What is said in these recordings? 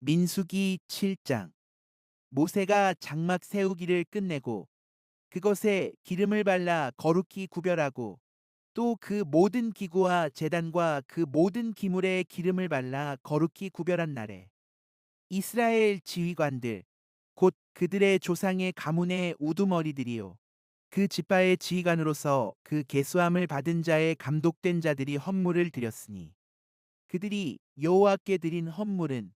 민수기 7장. 모세가 장막 세우기를 끝내고 그것에 기름을 발라 거룩히 구별하고 또 그 모든 기구와 제단과 그 모든 기물에 기름을 발라 거룩히 구별한 날에 이스라엘 지휘관들 곧 그들의 조상의 가문의 우두머리들이요 그 지파의 지휘관으로서 그 계수함을 받은 자의 감독된 자들이 헌물을 드렸으니 그들이 여호와께 드린 헌물은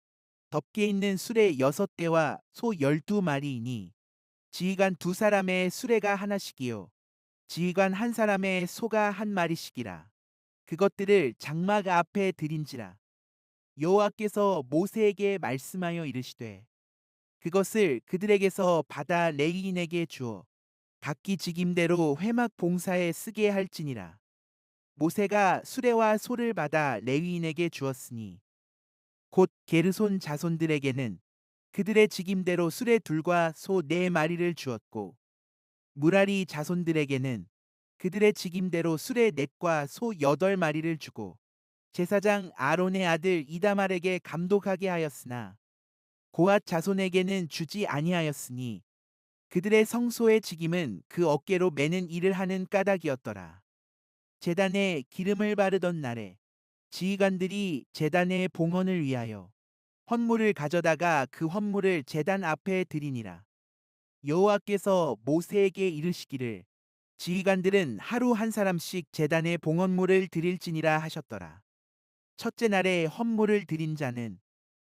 덮개 있는 수레 6대와 소 12마리이니 지휘관 2사람의 수레가 하나씩이요 지휘관 1사람의 소가 1마리씩이라. 그것들을 장막 앞에 드린지라. 여호와께서 모세에게 말씀하여 이르시되 그것을 그들에게서 받아 레위인에게 주어 각기 직임대로 회막 봉사에 쓰게 할지니라. 모세가 수레와 소를 받아 레위인에게 주었으니 곧 게르손 자손들에게는 그들의 직임대로 수레 둘과 소 4마리를 주었고 무라리 자손들에게는 그들의 직임대로 수레 넷과 소 8마리를 주고 제사장 아론의 아들 이다말에게 감독하게 하였으나 고앗 자손에게는 주지 아니하였으니 그들의 성소의 직임은 그 어깨로 매는 일을 하는 까닭이었더라. 제단에 기름을 바르던 날에 지휘관들이 제단의 봉헌을 위하여 헌물을 가져다가 그 헌물을 제단 앞에 드리니라. 여호와께서 모세에게 이르시기를 지휘관들은 하루 1사람씩 제단에 봉헌물을 드릴지니라 하셨더라. 첫째 날에 헌물을 드린 자는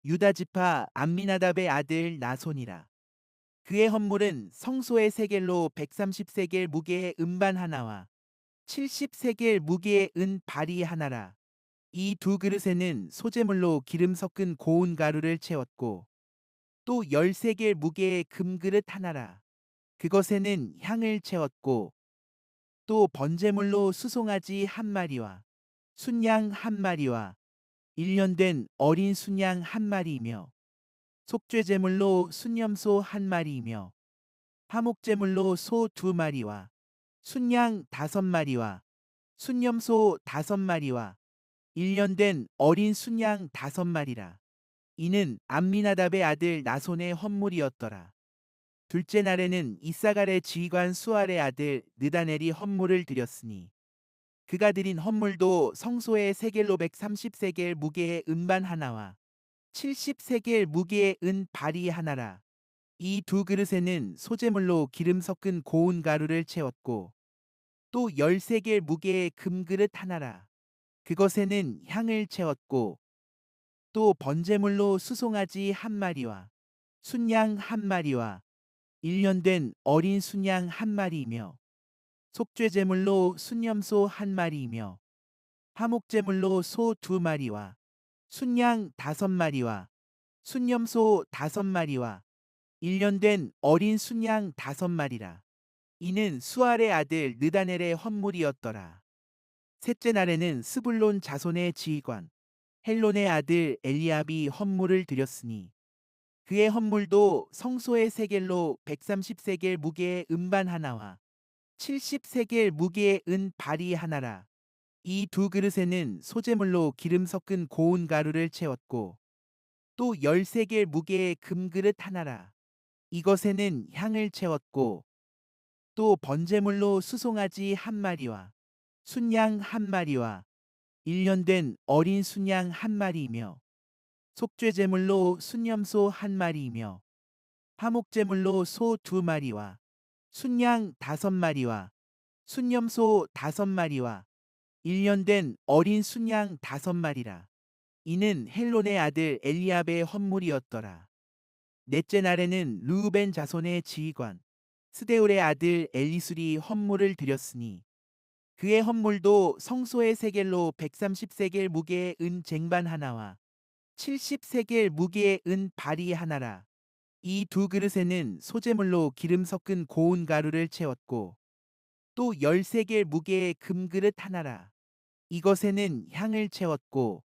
유다 지파 암미나답의 아들 나손이라. 그의 헌물은 성소의 세겔로 130세겔 무게의 음반 하나와 70세겔 무게의 은 발이 하나라. 이 2그릇에는 소재물로 기름 섞은 고운 가루를 채웠고 또 13개 무게의 금그릇 하나라. 그것에는 향을 채웠고 또 번제물로 수송아지 1마리와 순양 1마리와 1년 된 어린 순양 1마리이며 속죄제물로 순염소 1마리이며 화목제물로 소 2마리와 순양 5마리와 순염소 5마리와 1년 된 어린 순양 5마리라. 이는 암미나답의 아들 나손의 헌물이었더라. 둘째 날에는 이사갈의 지휘관 수알의 아들 느다넬이 헌물을 드렸으니 그가 드린 헌물도 성소의 세겔로 130세겔 무게의 은반 하나와 70세겔 무게의 은 발이 하나라. 이 2그릇에는 소재물로 기름 섞은 고운 가루를 채웠고 또 13개 무게의 금그릇 하나라. 그것에는 향을 채웠고 또 번제물로 수송아지 1마리와 순양 1마리와 1년 된 어린 순양 1마리이며 속죄제물로 순염소 1마리이며 화목제물로 소 2마리와 순양 5마리와 순염소 5마리와 1년 된 어린 순양 5마리라. 이는 수알의 아들 느다넬의 헌물이었더라. 셋째 날에는 스불론 자손의 지휘관 헬론의 아들 엘리압이 헌물을 드렸으니 그의 헌물도 성소의 세겔로 130세겔 무게의 음반 하나와 70세겔 무게의 은 발이 하나라. 이 2그릇에는 소재물로 기름 섞은 고운 가루를 채웠고 또 13개 무게의 금그릇 하나라. 이것에는 향을 채웠고 또 번제물로 수송아지 1마리와 순양 1마리와 1년 된 어린 순양 1마리이며 속죄제물로 순염소 1마리이며 화목제물로 소 2마리와 순양 5마리와 순염소 5마리와 1년 된 어린 순양 5마리라. 이는 헬론의 아들 엘리압의 헌물이었더라. 넷째 날에는 르우벤 자손의 지휘관 스데울의 아들 엘리술이 헌물을 드렸으니 그의 헌물도 성소의 세겔로 130세겔 무게의 은 쟁반 하나와 70세겔 무게의 은 발이 하나라. 이 2그릇에는 소재물로 기름 섞은 고운 가루를 채웠고 또 13개 무게의 금그릇 하나라. 이것에는 향을 채웠고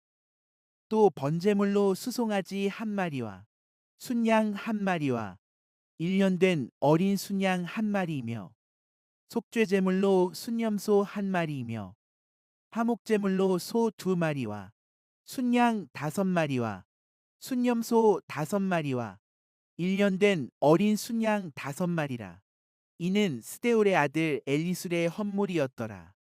또 번제물로 수송아지 1마리와 순양 1마리와 1년 된 어린 순양 1마리이며 속죄제물로 순염소 1마리이며 화목제물로 소 2마리와 순양 5마리와 순염소 5마리와 1년 된 어린 순양 5마리라. 이는 스데울의 아들 엘리술의 헌물이었더라.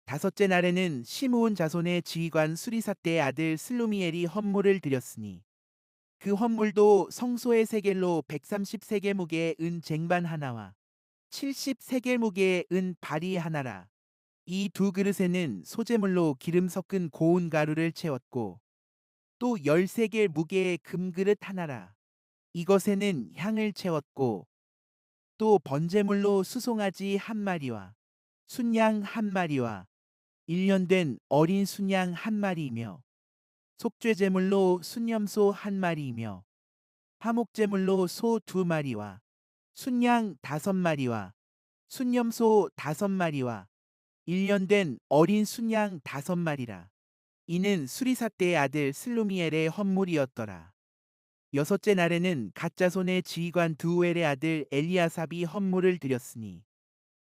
다섯째 날에는 시므온 자손의 지휘관 수리사떼의 아들 슬루미엘이 헌물을 드렸으니 그 헌물도 성소의 세겔로 130세겔 무게의 은 쟁반 하나와 70세겔 무게의 은 바리 하나라. 이 두 그릇에는 소재물로 기름 섞은 고운 가루를 채웠고 또 13개 무게의 금그릇 하나라. 이것에는 향을 채웠고 또 번제물로 수송아지 한 마리와 순양 한 마리와 1년 된 어린 순양 한 마리이며 속죄제물로 순염소 한 마리이며 화목제물로 소 2마리와 순양 5마리와 순염소 5마리와 1년 된 어린 순양 5마리라. 이는 수리사떼의 아들 슬루미엘의 헌물이었더라. 여섯째 날에는 갓자손의 지휘관 두우엘의 아들 엘리아삽이 헌물을 드렸으니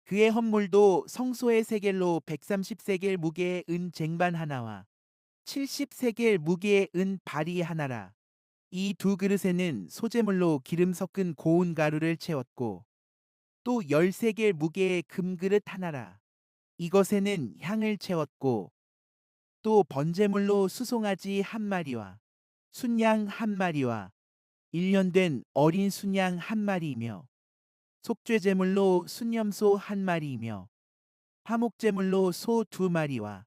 그의 헌물도 성소의 세겔로 130세겔 무게의 은 쟁반 하나와 70세겔 무게의 은 바리 하나라. 이 두 그릇에는 소재물로 기름 섞은 고운 가루를 채웠고 또 13개 무게의 금그릇 하나라. 이것에는 향을 채웠고 또 번제물로 수송아지 한 마리와 순양 한 마리와 1년 된 어린 순양 한 마리이며 속죄제물로 순염소 한 마리이며 화목제물로 소 2마리와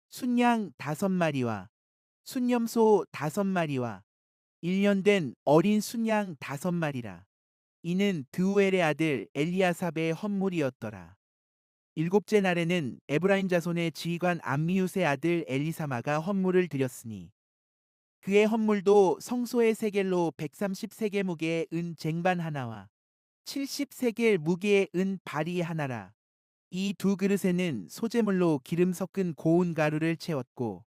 순양 5마리와 순염소 5마리와 1년 된 어린 순양 5마리라. 이는 드우엘의 아들 엘리아삽의 헌물이었더라. 일곱째 날에는 에브라임 자손의 지휘관 암미웃의 아들 엘리사마가 헌물을 드렸으니 그의 헌물도 성소의 세겔로 130세겔 무게의 은 쟁반 하나와 70세겔 무게의 은 바리 하나라. 이 두 그릇에는 소재물로 기름 섞은 고운 가루를 채웠고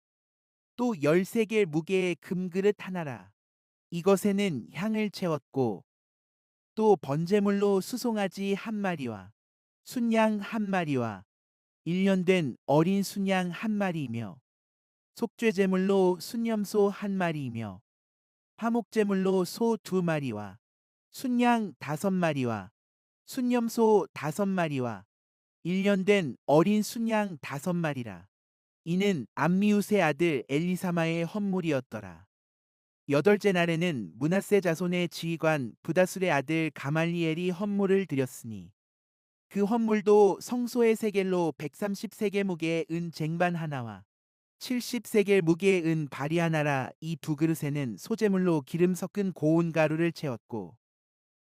또 13개 무게의 금그릇 하나라. 이것에는 향을 채웠고 또 번제물로 수송아지 한 마리와 순양 한 마리와 1년 된 어린 순양 한 마리이며 속죄제물로 순염소 한 마리이며 화목제물로 소 2마리와 순양 5마리와 순염소 5마리와 1년 된 어린 순양 5마리라. 이는 암미웃의 아들 엘리사마의 헌물이었더라. 여덟째 날에는 므낫세 자손의 지휘관 부다술의 아들 가말리엘이 헌물을 드렸으니 그 헌물도 성소의 세겔로 130세겔 무게의 은 쟁반 하나와 70세겔 무게의 은 바리 하나라. 이 두 그릇에는 소재물로 기름 섞은 고운 가루를 채웠고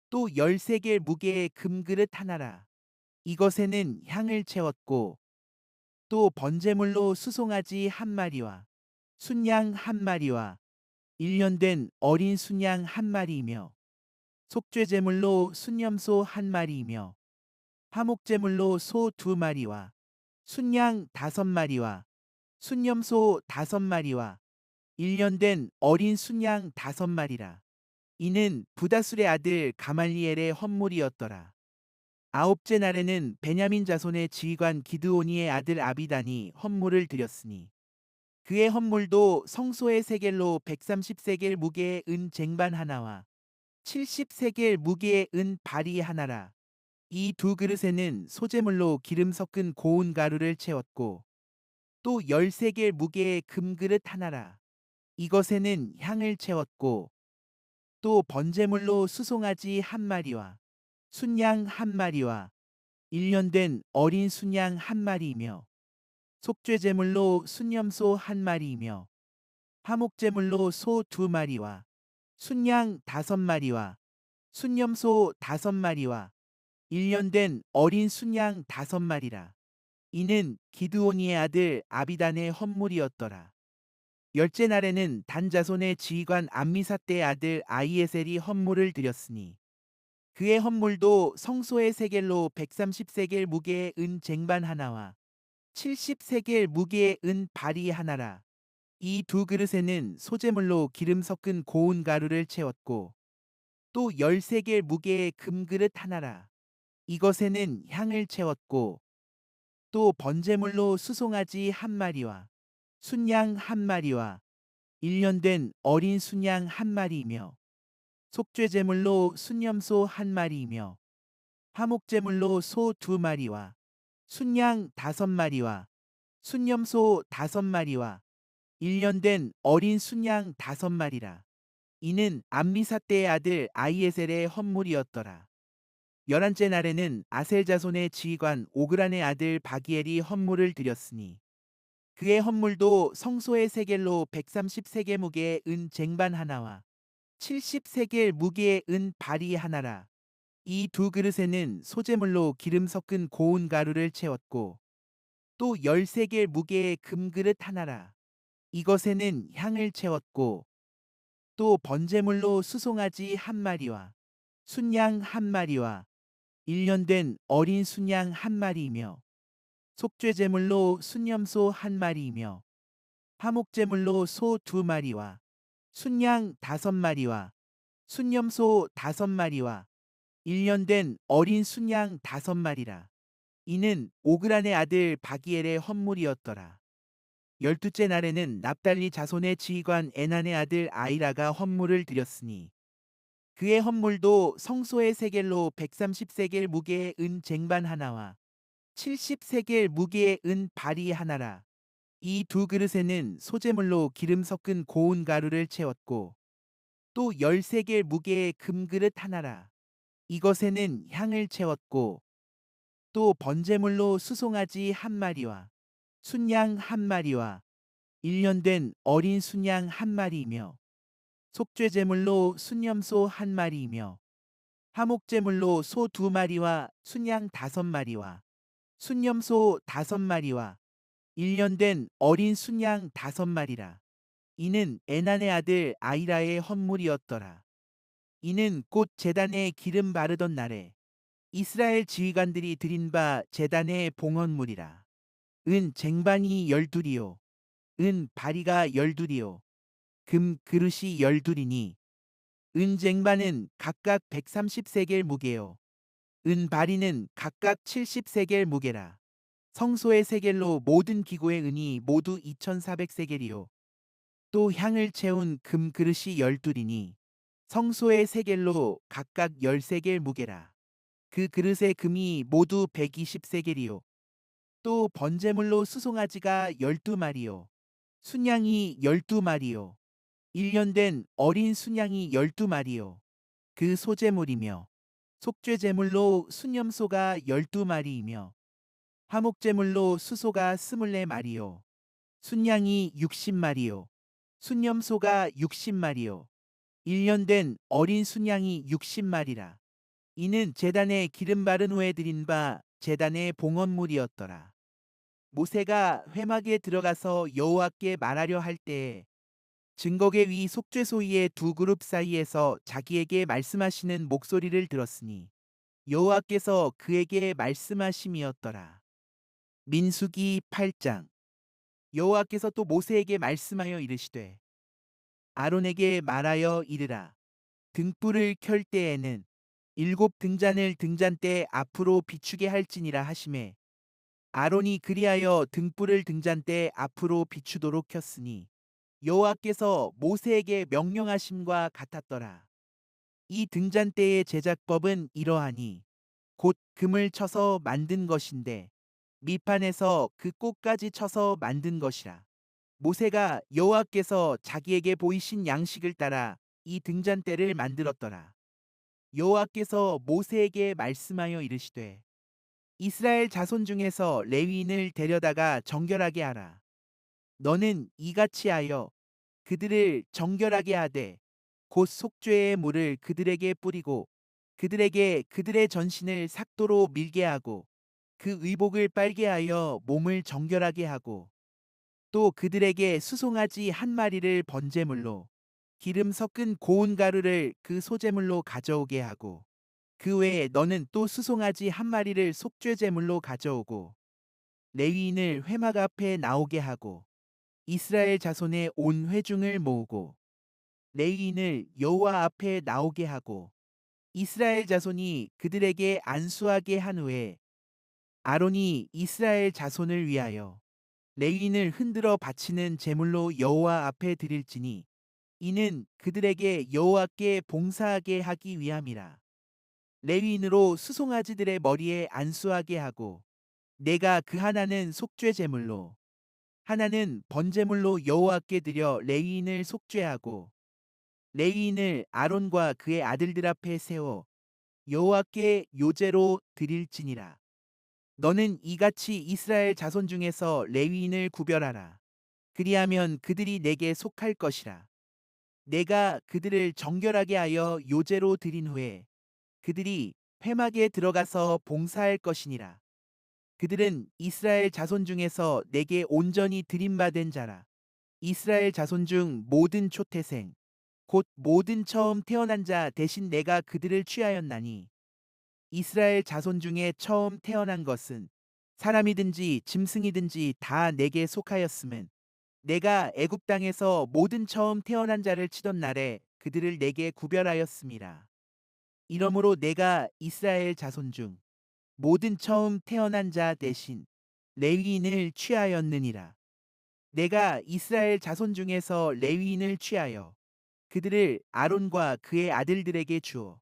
또 13개 무게의 금그릇 하나라. 이것에는 향을 채웠고 또 번제물로 수송아지 한 마리와 순양 한 마리와 1년 된 어린 순양 한 마리이며 속죄제물로 순염소 한 마리이며 화목제물로 소 2마리와 순양 5마리와 순염소 5마리와 1년 된 어린 순양 5마리라. 이는 부다술의 아들 가말리엘의 헌물이었더라. 아홉째 날에는 베냐민 자손의 지휘관 기드오니의 아들 아비단이 헌물을 드렸으니 그의 헌물도 성소의 세겔로 130세겔 무게의 은 쟁반 하나와 70세겔 무게의 은 바리 하나라. 이 두 그릇에는 소재물로 기름 섞은 고운 가루를 채웠고 또 13개 무게의 금그릇 하나라. 이것에는 향을 채웠고 또 번제물로 수송아지 한 마리와 순양 한 마리와 1년 된 어린 순양 한 마리이며 속죄제물로 순염소 한 마리이며 화목제물로 소 2마리와 순양 5마리와 순염소 5마리와 1년 된 어린 순양 5마리라. 이는 기드오니의 아들 아비단의 헌물이었더라. 열째 날에는 단 자손의 지휘관 암미사떼의 아들 아이에셀이 헌물을 드렸으니 그의 헌물도 성소의 세겔로 130세겔 무게의 은 쟁반 하나와 70세겔 무게의 은 바리 하나라. 이 두 그릇에는 소재물로 기름 섞은 고운 가루를 채웠고 또 13개 무게의 금그릇 하나라. 이것에는 향을 채웠고 또 번제물로 수송아지 한 마리와 순양 한 마리와 1년 된 어린 순양 한 마리이며 속죄제물로 순염소 한 마리이며 화목제물로 소 두 마리와 순양 5마리와 순염소 5마리와 1년 된 어린 순양 5마리라. 이는 암미사 때의 아들 아이에셀의 헌물이었더라. 11째 날에는 아셀 자손의 지휘관 오그란의 아들 바기엘이 헌물을 드렸으니 그의 헌물도 성소의 세겔로 130세겔 무게의 은 쟁반 하나와 70세겔 무게의 은 발이 하나라. 이 두 그릇에는 소재물로 기름 섞은 고운 가루를 채웠고 또 13개 무게의 금그릇 하나라. 이것에는 향을 채웠고 또 번제물로 수송아지 한 마리와 순양 한 마리와 1년 된 어린 순양 한 마리이며 속죄제물로 순염소 한 마리이며 화목제물로 소 2마리와 순양 5마리와 순염소 5마리와 1년 된 어린 순양 5마리라. 이는 오그란의 아들 바기엘의 헌물이었더라. 12째 날에는 납달리 자손의 지휘관 에난의 아들 아이라가 헌물을 드렸으니 그의 헌물도 성소의 세겔로 130세겔 무게의 은 쟁반 하나와 70세겔 무게의 은 발이 하나라. 이 두 그릇에는 소재물로 기름 섞은 고운 가루를 채웠고 또 13개 무게의 금그릇 하나라. 이것에는 향을 채웠고 또 번제물로 수송아지 한 마리와 순양 한 마리와 1년 된 어린 순양 한 마리이며 속죄제물로 순염소 한 마리이며 화목제물로 소 2마리와 순양 5마리와 순염소 5마리와 1년 된 어린 순양 5마리라. 이는 에난의 아들 아이라의 헌물이었더라. 이는 곧 제단에 기름 바르던 날에 이스라엘 지휘관들이 드린 바 제단의 봉헌물이라. 은 쟁반이 12이요 은 바리가 12이요 금 그릇이 12이니 은 쟁반은 각각 130세겔 무게요 은 바리는 각각 70세겔 무게라. 성소의 세겔로 모든 기구의 은이 모두 2400세겔이요 또 향을 채운 금 그릇이 12이니 성소의 세겔로 각각 10세겔 무게라. 그 그릇의 금이 모두 120세겔이요 또 번제물로 수송아지가 12마리요 순양이 12마리요 1년 된 어린 순양이 12마리요 그 소제물이며 속죄제물로 순염소가 12마리이며 화목제물로 수소가 24마리요 순양이 60마리요 순염소가 60마리요 1년 된 어린 순양이 60마리라. 이는 제단에 기름 바른 후에 드린 바 제단의 봉헌물이었더라. 모세가 회막에 들어가서 여호와께 말하려 할 때에 증거계 위 속죄소위의 두 그룹 사이에서 자기에게 말씀하시는 목소리를 들었으니 여호와께서 그에게 말씀하심이었더라. 민수기 8장. 여호와께서 또 모세에게 말씀하여 이르시되 아론에게 말하여 이르라. 등불을 켤 때에는 7등잔을 등잔대 앞으로 비추게 할지니라 하시매 아론이 그리하여 등불을 등잔대 앞으로 비추도록 켰으니 여호와께서 모세에게 명령하심과 같았더라. 이 등잔대의 제작법은 이러하니 곧 금을 쳐서 만든 것인데 밑판에서 그 꽃까지 쳐서 만든 것이라. 모세가 여호와께서 자기에게 보이신 양식을 따라 이 등잔대를 만들었더라. 여호와께서 모세에게 말씀하여 이르시되 이스라엘 자손 중에서 레위인을 데려다가 정결하게 하라. 너는 이같이 하여 그들을 정결하게 하되 곧 속죄의 물을 그들에게 뿌리고 그들에게 그들의 전신을 삭도로 밀게 하고 그 의복을 빨게 하여 몸을 정결하게 하고 또 그들에게 수송아지 한 마리를 번제물로 기름 섞은 고운 가루를 그 소제물로 가져오게 하고 그 외에 너는 또 수송아지 한 마리를 속죄제물로 가져오고 레위인을 회막 앞에 나오게 하고 이스라엘 자손의 온 회중을 모으고 레위인을 여호와 앞에 나오게 하고 이스라엘 자손이 그들에게 안수하게 한 후에 아론이 이스라엘 자손을 위하여 레위인을 흔들어 바치는 제물로 여호와 앞에 드릴지니 이는 그들에게 여호와께 봉사하게 하기 위함이라. 레위인으로 수송아지들의 머리에 안수하게 하고 내가 그 하나는 속죄 제물로 하나는 번제물로 여호와께 드려 레위인을 속죄하고 레위인을 아론과 그의 아들들 앞에 세워 여호와께 요제로 드릴지니라. 너는 이같이 이스라엘 자손 중에서 레위인을 구별하라. 그리하면 그들이 내게 속할 것이라. 내가 그들을 정결하게 하여 요제로 드린 후에 그들이 회막에 들어가서 봉사할 것이니라. 그들은 이스라엘 자손 중에서 내게 온전히 드림받은 자라. 이스라엘 자손 중 모든 초태생 곧 모든 처음 태어난 자 대신 내가 그들을 취하였나니 이스라엘 자손 중에 처음 태어난 것은 사람이든지 짐승이든지 다 내게 속하였음은 내가 애굽 땅에서 모든 처음 태어난 자를 치던 날에 그들을 내게 구별하였음이라. 이러므로 내가 이스라엘 자손 중 모든 처음 태어난 자 대신 레위인을 취하였느니라. 내가 이스라엘 자손 중에서 레위인을 취하여 그들을 아론과 그의 아들들에게 주어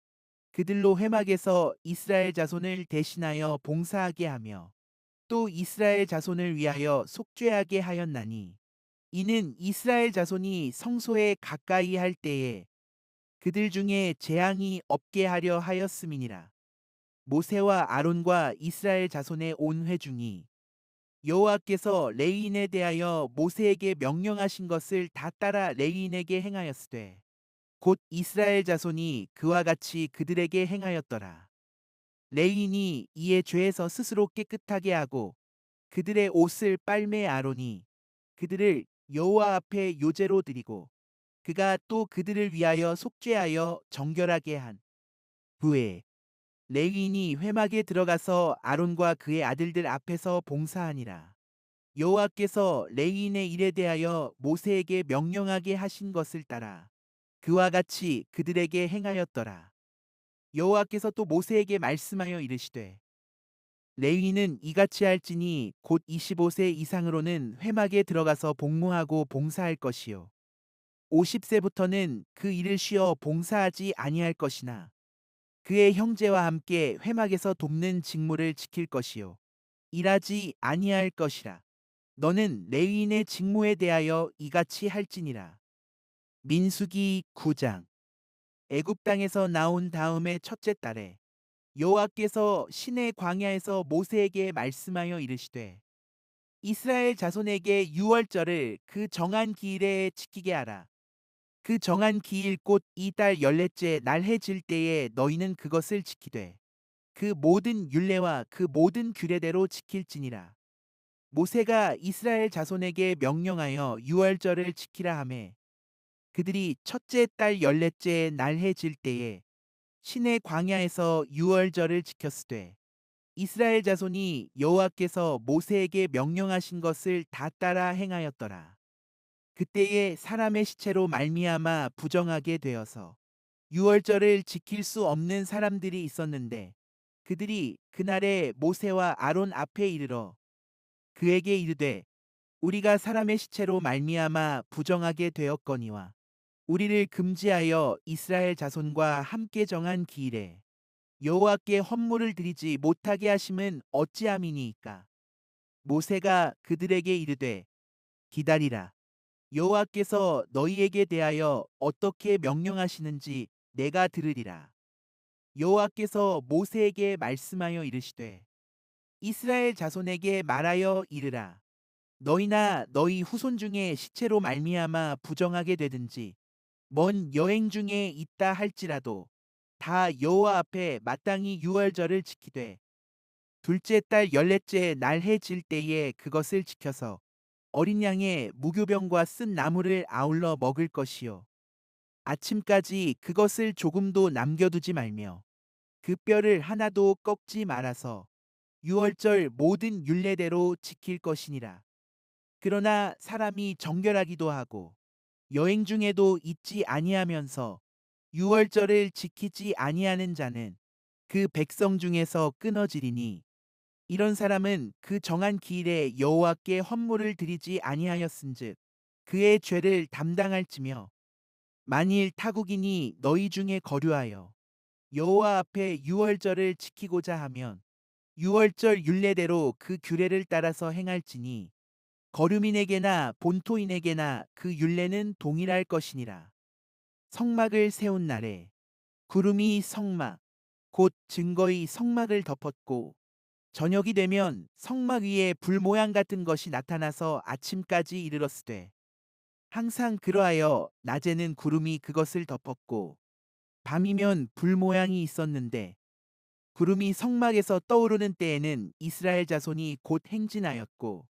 그들로 회막에서 이스라엘 자손을 대신하여 봉사하게 하며 또 이스라엘 자손을 위하여 속죄하게 하였나니 이는 이스라엘 자손이 성소에 가까이 할 때에 그들 중에 재앙이 없게 하려 하였음이니라. 모세와 아론과 이스라엘 자손의 온 회중이 여호와께서 레위인에 대하여 모세에게 명령하신 것을 다 따라 레위인에게 행하였으되 곧 이스라엘 자손이 그와 같이 그들에게 행하였더라. 레위인이 이에 죄에서 스스로 깨끗하게 하고 그들의 옷을 빨매 아론이 그들을 여호와 앞에 요제로 드리고 그가 또 그들을 위하여 속죄하여 정결하게 한 후에 레위인이 회막에 들어가서 아론과 그의 아들들 앞에서 봉사하니라. 여호와께서 레위인의 일에 대하여 모세에게 명령하게 하신 것을 따라 그와 같이 그들에게 행하였더라. 여호와께서 또 모세에게 말씀하여 이르시되 레위인은 이같이 할지니 곧 25세 이상으로는 회막에 들어가서 복무하고 봉사할 것이요 50세부터는 그 일을 쉬어 봉사하지 아니할 것이나 그의 형제와 함께 회막에서 돕는 직무를 지킬 것이요 일하지 아니할 것이라. 너는 레위인의 직무에 대하여 이같이 할지니라. 민수기 9장. 애굽 땅에서 나온 다음에 첫째 달에 여호와께서 시내 광야에서 모세에게 말씀하여 이르시되 이스라엘 자손에게 유월절을 그 정한 기일에 지키게 하라. 그 정한 기일 곧 이 달 열넷째 날 해 질 때에 너희는 그것을 지키되 그 모든 율례와 그 모든 규례대로 지킬지니라. 모세가 이스라엘 자손에게 명령하여 유월절을 지키라 하매 그들이 첫째 달 열넷째 날 해 질 때에 시내 광야에서 유월절을 지켰으되 이스라엘 자손이 여호와께서 모세에게 명령하신 것을 다 따라 행하였더라. 그때에 사람의 시체로 말미암아 부정하게 되어서 유월절을 지킬 수 없는 사람들이 있었는데 그들이 그날에 모세와 아론 앞에 이르러 그에게 이르되 우리가 사람의 시체로 말미암아 부정하게 되었거니와 우리를 금지하여 이스라엘 자손과 함께 정한 기일에 여호와께 헌물을 드리지 못하게 하심은 어찌함이니이까. 모세가 그들에게 이르되 기다리라. 여호와께서 너희에게 대하여 어떻게 명령하시는지 내가 들으리라. 여호와께서 모세에게 말씀하여 이르시되 이스라엘 자손에게 말하여 이르라. 너희나 너희 후손 중에 시체로 말미암아 부정하게 되든지 먼 여행 중에 있다 할지라도 다 여호와 앞에 마땅히 유월절을 지키되 둘째 달 열넷째 날 해 질 때에 그것을 지켜서 어린 양의 무교병과 쓴 나물을 아울러 먹을 것이요 아침까지 그것을 조금도 남겨두지 말며 그 뼈를 하나도 꺾지 말아서 유월절 모든 율례대로 지킬 것이니라. 그러나 사람이 정결하기도 하고 여행 중에도 잊지 아니하면서 유월절을 지키지 아니하는 자는 그 백성 중에서 끊어지리니 이런 사람은 그 정한 기일에 여호와께 헌물을 드리지 아니하였은즉 그의 죄를 담당할지며, 만일 타국인이 너희 중에 거류하여 여호와 앞에 유월절을 지키고자 하면 유월절 율례대로 그 규례를 따라서 행할지니 거류민에게나 본토인에게나 그 율례는 동일할 것이니라. 성막을 세운 날에 구름이 성막 곧 증거의 성막을 덮었고, 저녁이 되면 성막 위에 불 모양 같은 것이 나타나서 아침까지 이르렀으되, 항상 그러하여 낮에는 구름이 그것을 덮었고 밤이면 불 모양이 있었는데, 구름이 성막에서 떠오르는 때에는 이스라엘 자손이 곧 행진하였고,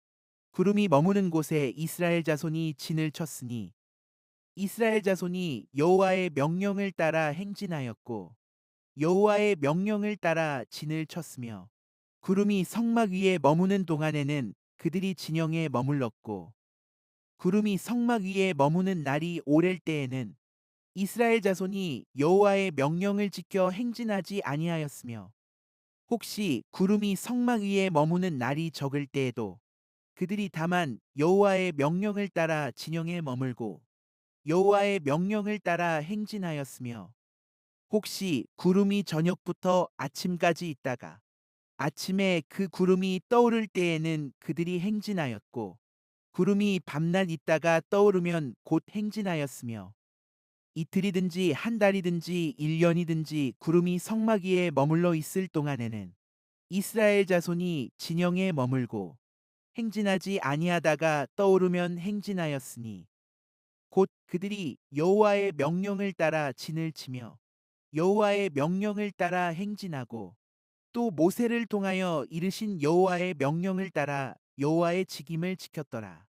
구름이 머무는 곳에 이스라엘 자손이 진을 쳤으니 이스라엘 자손이 여호와의 명령을 따라 행진하였고 여호와의 명령을 따라 진을 쳤으며, 구름이 성막 위에 머무는 동안에는 그들이 진영에 머물렀고, 구름이 성막 위에 머무는 날이 오랠 때에는 이스라엘 자손이 여호와의 명령을 지켜 행진하지 아니하였으며, 혹시 구름이 성막 위에 머무는 날이 적을 때에도 그들이 다만 여호와의 명령을 따라 진영에 머물고 여호와의 명령을 따라 행진하였으며, 혹시 구름이 저녁부터 아침까지 있다가 아침에 그 구름이 떠오를 때에는 그들이 행진하였고, 구름이 밤낮 있다가 떠오르면 곧 행진하였으며, 이틀이든지 한 달이든지 1년이든지 구름이 성막 위에 머물러 있을 동안에는 이스라엘 자손이 진영에 머물고 행진하지 아니하다가 떠오르면 행진하였으니, 곧 그들이 여호와의 명령을 따라 진을 치며 여호와의 명령을 따라 행진하고 또 모세를 통하여 이르신 여호와의 명령을 따라 여호와의 직임을 지켰더라.